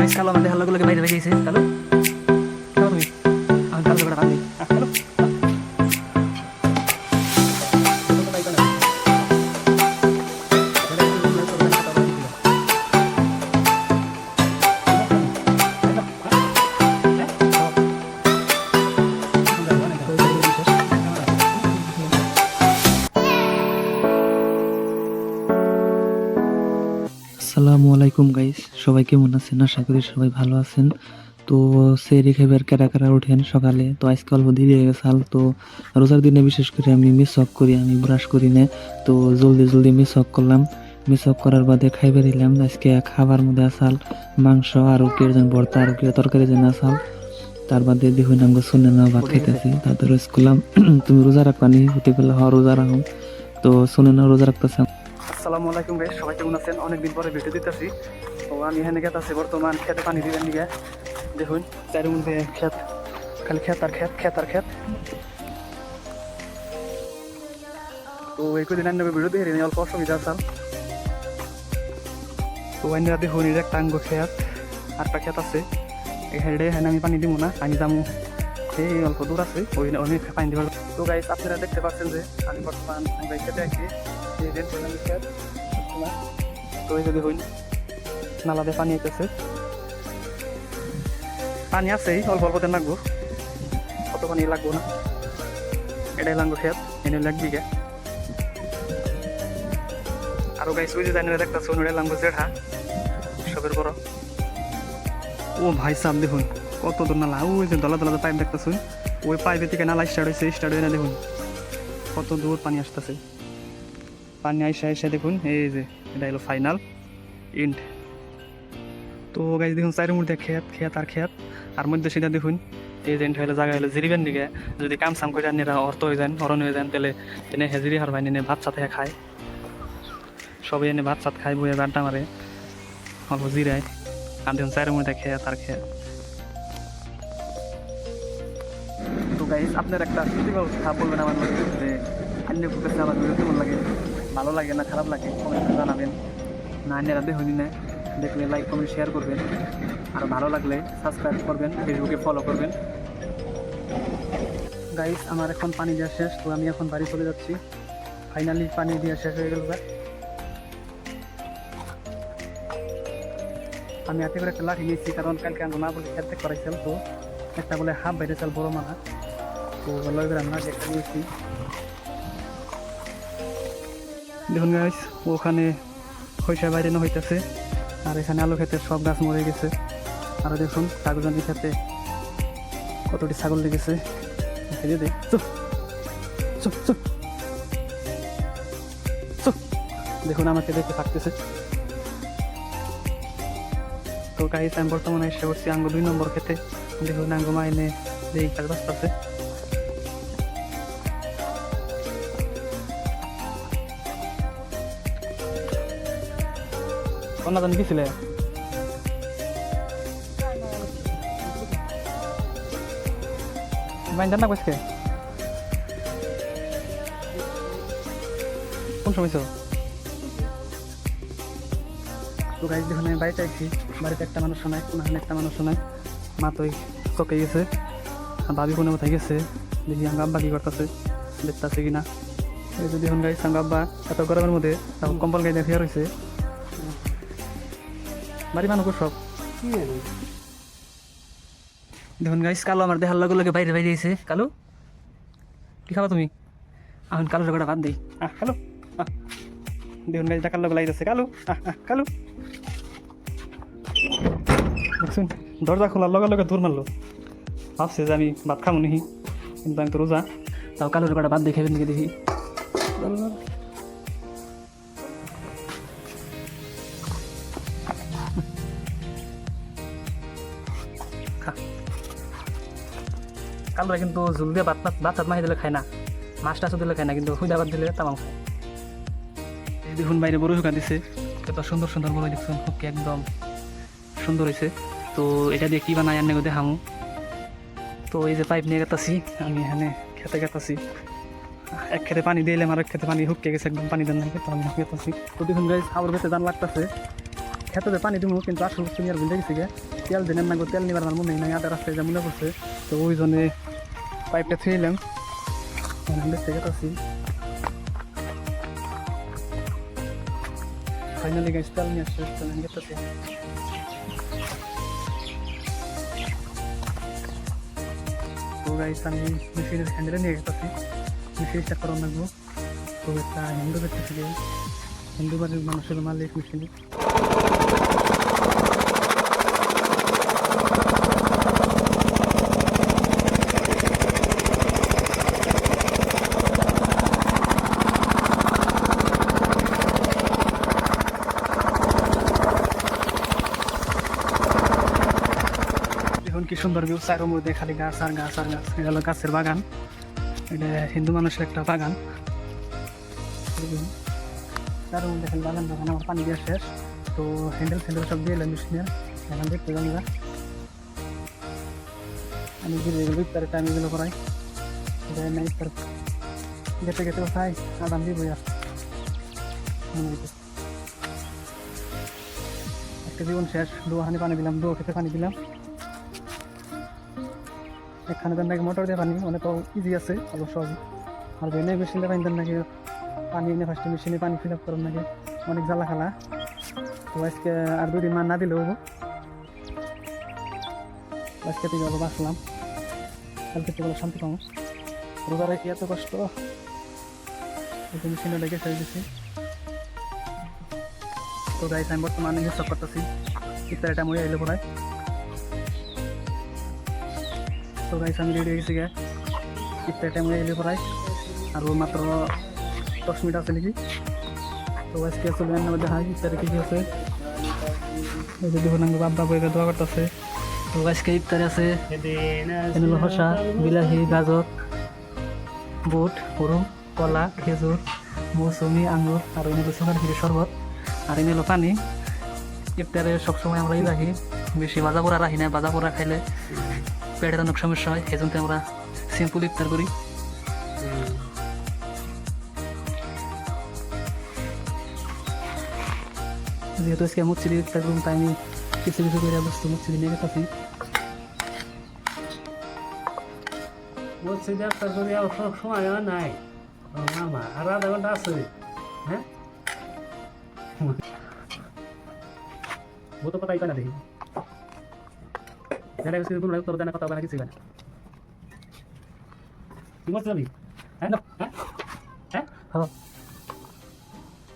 Guys কালো আমাদের হাল্লা গুলোকে বাইরে বেরিয়েছে কালো কালো তুমি আমি কালো করে ভাবি কালো আসসালামু আলাইকুম গাইস, সবাই কেমন আছেন? আশা করি সবাই ভালো আছেন। তো সেরি খাইবার কারা কারা উঠেন সকালে? তো আজকে অল্প দেরি হয়ে গেছে তো রোজার দিনে বিশেষ করে আমি মিসওয়াক করি, আমি ব্রাশ করি না। তো জলদি জলদি মিসওয়াক করলাম। মিসওয়াক করার বাদে খাইবার এলাম। আজকে খাবার মধ্যে আসাল মাংস, আর কি যেন ভর্তা, আর কি তরকারি যেন আসাল। তার বাদে দেখুন আমরা শুনে না ভাত খাইতেছি। তারপরে করলাম তুমি রোজা রাখবানি হতে পারলে রোজা রাখো। তো শুনে না রোজা রাখতেছে। আসসালামু আলাইকুম গাইস, সবাই কেমন আছেন? অনেকদিন পরে ভিডিও দিতেছি। তো আমি এখানে গেতাছি বর্তমান খেতে পানি দিবেন নিগে। দেখুন চারির মধ্যে ক্ষেত, খালি ক্ষেত আর ক্ষেত, ক্ষেত আর ক্ষেত। তো এই কদিন আনবে ভিডিও দিয়ে অল্প অসুবিধা আসাল। তো আইনরা দেখুন এটা একটা আঙ্গ ক্ষেত, আরেকটা ক্ষেত আছে এখানে আমি পানি দিব না, আমি যাবো এই অল্প দূর আছে, ওই অনেক পানি দিবার। তো গাইস আপনারা দেখতে পাচ্ছেন যে আমি বর্তমান খেতে আছি। তো এই যে দেখুন নালাতে পানি আইতেছে, পানি আছেই অল্প অল্প দেন লাগবো, কত পানি লাগবো না। এটাই লাগবো খেত, এনে লাগবি গে। আরো গাইস ওই যে জানি দেখতেছে ওটা লাগবো জেঠা সবের বড়। ও ভাই সাহেব দেখুন কত দূর নালা, ওই যে দলা দলা পাইপ দেখতেছুন, ওই পাইপের থেকে নালা স্টার্ট হয়েছে, স্টার্ট হয়ে না দেখুন কত দূর পানি আসতেছে। পানি আইসা দেখুন এই যে এটা হলো ফাইনাল এন্ড। তো গাইজ দেখুন চারের মধ্যে ক্ষেত ক্ষেত আর ক্ষেত, আর মধ্যে সেটা দেখুন এই যে হলে জায়গা হলো জিরিবেন দিকে। যদি কাম সাম করে আনেরা অর্থ হয়ে যান, হরণ হয়ে যান, তাহলে এনে হেজিরি হার ভাই এনে ভাত সাথে খায়, সবাই এনে ভাত সাত খায়, বইয়ে আড্ডা মারে, অল্প জিরায়। আর দেখুন চারের মধ্যে ক্ষেত আর ক্ষেত। তো গাইজ আপনার একটা সুন্দর কথা বলবেন আমার মধ্যে যে অন্য কাছে আমার ভিডিও কেমন লাগে, ভালো লাগে না খারাপ লাগে কমেন্টে জানাবেন। না আন্যরা দেখুন না দেখলে লাইক কমেন্ট শেয়ার করবেন, আর ভালো লাগলে সাবস্ক্রাইব করবেন, ফেসবুকে ফলো করবেন। গাইস আমার এখন পানি দেওয়া শেষ, তো আমি এখন বাড়ি চলে যাচ্ছি। ফাইনালি পানি দেওয়া শেষ হয়ে গেল। আমি হাতে করে একটা লাঠি নিয়েছি, কারণ কালকে আমরা মা বলে খেতে করাইছিলাম, তো একটা বলে হাফ বাইরে চাল বড় মানা, তো লয় করে আমরা একটা নিয়েছি। দেখুন গাইস ওখানে হইসা বাইরে না হইতেছে, আর এখানে আলু খেতে সব গাছ মরে গেছে। আর দেখুন কাগজানি খেতে কতটি ছাগল লেগেছে। দেখুন আমাকে দেখতে থাকতেছে। তো গাইস আমি বর্তমানে এসে করছি আঙ্গ 2 নম্বর খেতে। দেখুন আঙ্গ মাইনে এই কাজ বাঁচতেছে। কন্যা জানি কি ছিলে মাইন জানা কইছে কোন সময়? তো গাইজ দেখুন আমি বাড়িতে আইছি, বাড়িতে একটা মানুষ শোনায়, কোনখানে একটা মানুষ শোনায়। মা তো চকে গেছে, ভাবি কোনো কোথায় গেছে, দেখি আঙ্গা আব্বা কি করতেছে, দেখতেছে কিনা। এই যে দেখুন গাইজ আঙ্গা আব্বা এত গরমের মধ্যে তখন কম্বল গায়ে ফিয়া রয়েছে। বাড়ি মানুষ সব দেখুন গাইজ কালো আমার দেখার লগে লগে বাইরে বাইরে এসে। কালো কি খাবা তুমি? এখন কালো জগটা বাদ দিই। কালো দেখুন গাইজ টাকার লগে লাগিয়েছে কালো। কালো দেখুন দরজা খোলার লগে লগে দূর মারলো, ভাবছে যে আমি ভাত খাবো নি, কিন্তু আমি তো রোজা। তাও কালো জগটা বাদ দিয়ে খেবেন দিকে দেখি। কালোরা কিন্তু ঝুল দিয়ে ভাত ভাত মাহি দিলে খায় না, মাছ টাছও দিলে খায় না, কিন্তু হুইদা ভাত দিলে তামাম খায়। এই দেখুন বাইরে বড় শুকা দিছে, কত সুন্দর সুন্দর বড় দেখছেন, খুব একদম সুন্দর হয়েছে। তো এটা দিয়ে কি বানাই আন্নে দেখামু। তো এই যে পাইপ নিয়ে গেতাছি, আমি এখানে খেতে গেতাছি। এক খেতে পানি দিলাম আর এক খেতে পানি হুকে গেছে, একদম পানি দেন না, তো আমি গেতাছি। তো দেখুন গাইস আমার ভেতরে দান লাগতেছে খেতে পানি দিব কিন্তু আসল বস্তু নিয়ে আর ভুলে গেছি গে তেল দিনের না গো তেল নিবার আমার মনে নাই আধা রাস্তায় যা মনে করছে তো ওই জন্য পাইপটা ছেড়েলাম দেখতে গেছি ফাইনালি গাইস তেল নিয়ে আসছে তেল নিয়ে গেতেছে তো গাইস আমি মেশিনের হ্যান্ডেলে নিয়ে গেছি মেশিন চেক করার লাগবো তো একটা হিন্দু দেখতেছি হিন্দু বাড়ির মানুষের মালিক মেশিনে এখন কি সুন্দর ভিউ চারোর মধ্যে খালি গাছ আর গাছ আর গাছ এটা হলো গাছের বাগান এটা হিন্দু মানুষের একটা বাগান চারোর মধ্যে খালি বাগান বাগান আমার পানি দিয়ে শেষ তো হ্যান্ডেল ফ্যান্ডেল সব দিয়ে এলাম মেশিনের এখন দেখতে জানি না আমি দিয়ে এগুলো ইফতারের টাইম এগুলো করাই না ইফতার গেতে গেতে খাই আদাম দিব একটা জীবন শেষ দোহানি পানি দিলাম দো খেতে পানি দিলাম এখানে দেন নাকি মোটর দিয়ে পানি অনেক ইজি আছে অবশ্য আর বেনে মেশিন দিয়ে পানি দেন নাকি পানি এনে ফার্স্টে মেশিনে পানি ফিল আপ করার নাকি অনেক জ্বালা খালা তো আজকে আর 2 দিন মান না দিলেও আজকে থেকে আবার বাঁচলাম কালকে থেকে শান্তি পাবো রোজার কি এত কষ্ট মেশিনে লেগে ছেড়ে দিচ্ছি তো গাইস আমি বর্তমানে হিসাব করতেছি ইফতারের টাইম হয়ে এলে পড়ায় তো গাইস আমি রেডি হয়ে গেছি গে ইফতারের টাইম হয়ে এলে পড়ায় আর মাত্র 10 মিনিট আছে নাকি তো আজকে চলে আনার দেখা ইফতারে কী কী আছে এই যে দেখুন আমি বাবা বইকে দোয়া করতেছে তো আজকে ইফতারে আছে শসা বিলাহি গাজর বুট হুরুম কলা খেজুর মৌসুমি আঙুর আর এনেলো সুগার ফ্রি শরবত আর এনেলো পানি ইফতারে সবসময় আমরা রাখি বেশি ভাজা পোড়া রাখি না ভাজা পোড়া খাইলে পেটের অনেক সমস্যা হয় সেই জন্য আমরা সিম্পল ইফতার করি যেহেতু আজকে মসজিদে ইফতার করুন তাই আমি কিছু কিছু করে বস্তু মসজিদে নিয়ে গেছি মসজিদে ইফতার করি সব সময় নাই মামা আর আধা ঘন্টা আছে হ্যাঁ ও তো কথাই পাই না দেখি যেটা কিছু তোমরা তোর জানা কথা বলা কিছু না কি করতে যাবি হ্যাঁ হ্যাঁ হ্যাঁ হ্যাঁ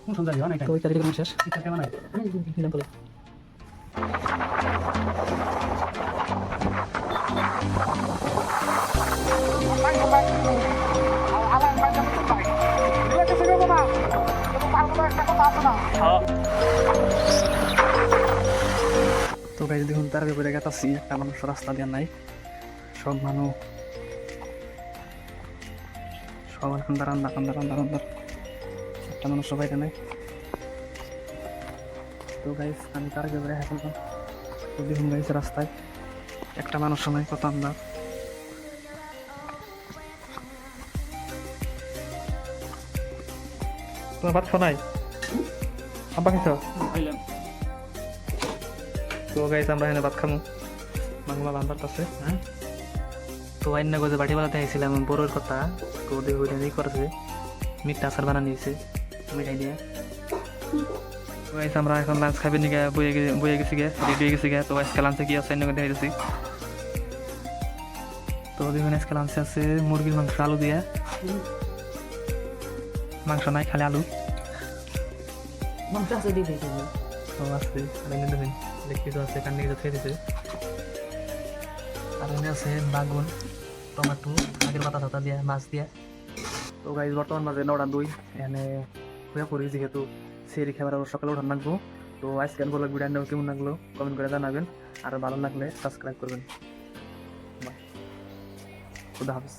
কোন সন্ধ্যা যাও না তো ওই তারিখে শেষ এটা কেমন হয় দিলাম বলে তো গাইজ দেখুন তার ব্যাপারে গেতাছি একটা মানুষ রাস্তা দিয়ে নাই সব মানুষ সব এখন দাঁড়ান একটা মানুষ সবাই নাই তো গাইজ আমি তার ব্যাপারে হ্যাঁ বললাম তো দেখুন গাইজ রাস্তায় একটা মানুষ সময় কত আন্দাজ তোমার ভাত শোনাই আব্বা খেছ তো গাইজ আমরা এখানে ভাত খামো বাংলা বান্ধার কাছে হ্যাঁ তো অন্য গজে বাটি বানাতে আইছিলাম বড়োর কথা তো দেখো এই করেছে মিঠা আচার বানা নিয়েছে মিঠাই দিয়ে তো গাইজ আমরা এখন লাঞ্চ খাবে নিয়ে বয়ে গেছি গে রেডি হয়ে গেছি গে তো আজকে লাঞ্চে কি আছে অন্য দেখে গেছি তো দেখুন আজকে লাঞ্চে আছে মুরগির মাংস আলু দিয়ে মাংস নাই খালি আলু মাংস আছে দিদি তো আছে দেখুন দেখি তো আছে কান্দি তো খেয়ে দিতে আর এনে আছে বাগুন টমেটো আগের পাতা টাতা দিয়া মাছ দিয়া তো গাইজ বর্তমান মাঝে 9:02 এখানে হয়ে পড়ি যেহেতু সেরি খাবার আবার সকালে উঠান লাগবো তো আজকে বলে ভিডিও কেমন লাগলো কমেন্ট করে জানাবেন আর ভালো লাগলে সাবস্ক্রাইব করবেন খুদা হাফেজ।